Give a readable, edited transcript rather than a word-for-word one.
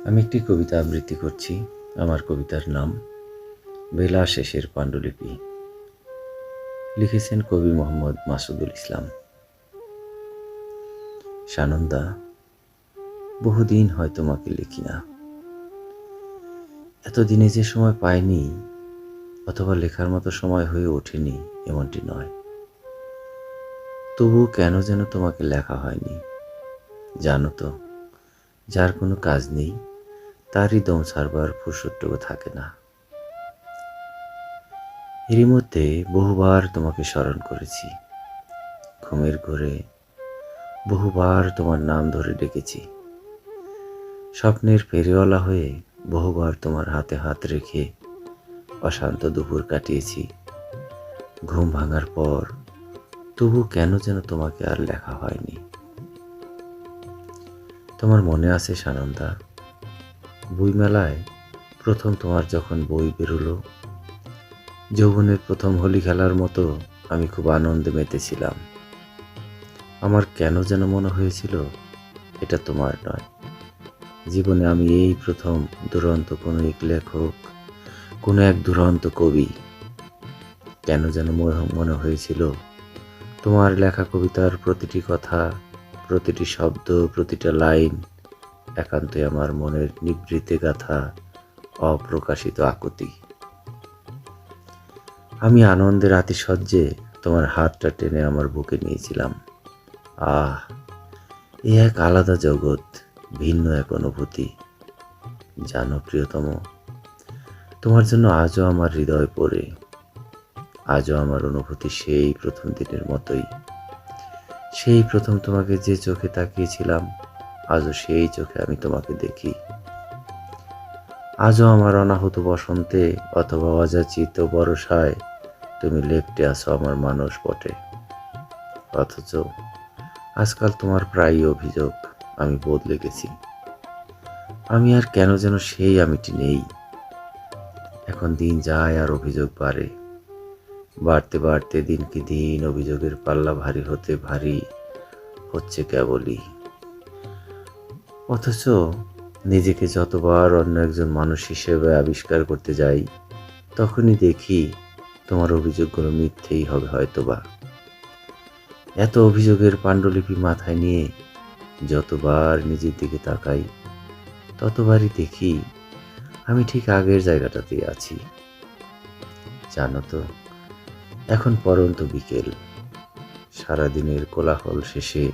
আমি একটি কবিতা আবৃত্তি করছি। আমার কবিতার নাম বেলা শেষের পাণ্ডুলিপি। লিখেছেন কবি মোহাম্মদ মাসুদুল ইসলাম। সানন্দা, বহুদিন হয় তোমাকে লিখি না। এতদিনে যে সময় পাইনি অথবা লেখার মতো সময় হয়ে ওঠেনি এমনটি নয়, তবুও কেন যেন তোমাকে লেখা হয়নি। জানো তো, যার কোনো কাজ নেই তারই দম ছাড়বার ফুরসতটুকু থাকে না। এরই মধ্যে বহুবার তোমাকে স্মরণ করেছি, ঘুমের ঘোরে বহুবার তোমার নাম ধরে ডেকেছি, স্বপ্নের ফেরিওয়ালা হয়ে বহুবার তোমার হাতে হাত রেখে অশান্ত দুপুর কাটিয়েছি। ঘুম ভাঙার পর তবু কেন যেন তোমাকে আর লেখা হয়নি। তোমার মনে আছে সানন্দা, বইমেলায় প্রথম তোমার যখন বই বেরোলো, যৌবনের প্রথম হোলি খেলার মতো আমি খুব আনন্দে মেতেছিলাম। আমার কেন যেন মনে হয়েছিল এটা তোমার নয়, জীবনে আমি এই প্রথম দুরন্ত কোনো এক লেখক, কোনো এক দুরন্ত কবি। কেন যেন মনে হয়েছিল তোমার লেখা কবিতার প্রতিটি কথা, প্রতিটি শব্দ, প্রতিটা লাইন একান্তই আমার মনের নিভৃতে গাথা অপ্রকাশিত আকুতি। আমি আনন্দের আতিশয্যে তোমার হাতটা টেনে আমার বুকে নিয়েছিলাম। আহ, এ এক আলাদা জগৎ, ভিন্ন এক অনুভূতি। জানো প্রিয়তম, তোমার জন্য আজও আমার হৃদয় পড়ে, আজও আমার অনুভূতি সেই প্রথম দিনের মতোই। সেই প্রথম তোমাকে যে চোখে তাকিয়েছিলাম, আজও সেই চোখে আমি তোমাকে দেখি। আজও আমার অনাহত বসন্তে অথবা অযাচিত বর্ষায় তুমি লেপ্টে আছো আমার মানস পটে। অথচ আজকাল তোমার প্রায়ই অভিযোগ আমি বদলে গেছি। আমি আর কেন যেন সেই আমিটি নেই। এখন দিন যায় আর অভিযোগ বাড়ে, বাড়তে বাড়তে দিনকে দিন অভিযোগের পাল্লা ভারী হতে ভারী হচ্ছে কেবলই। অথচ নিজেকে যতবার অন্য একজন মানুষ হিসেবে আবিষ্কার করতে যাই, তখনই দেখি তোমার অভিযোগগুলো মিথ্যেই হবে হয়তোবা। এত অভিযোগের পাণ্ডুলিপি মাথায় নিয়ে যতবার নিজের দিকে তাকাই, ততবারই দেখি আমি ঠিক আগের জায়গাটাতেই আছি। জানো তো, এখন পরন্ত বিকেল, সারাদিনের কোলাহল শেষে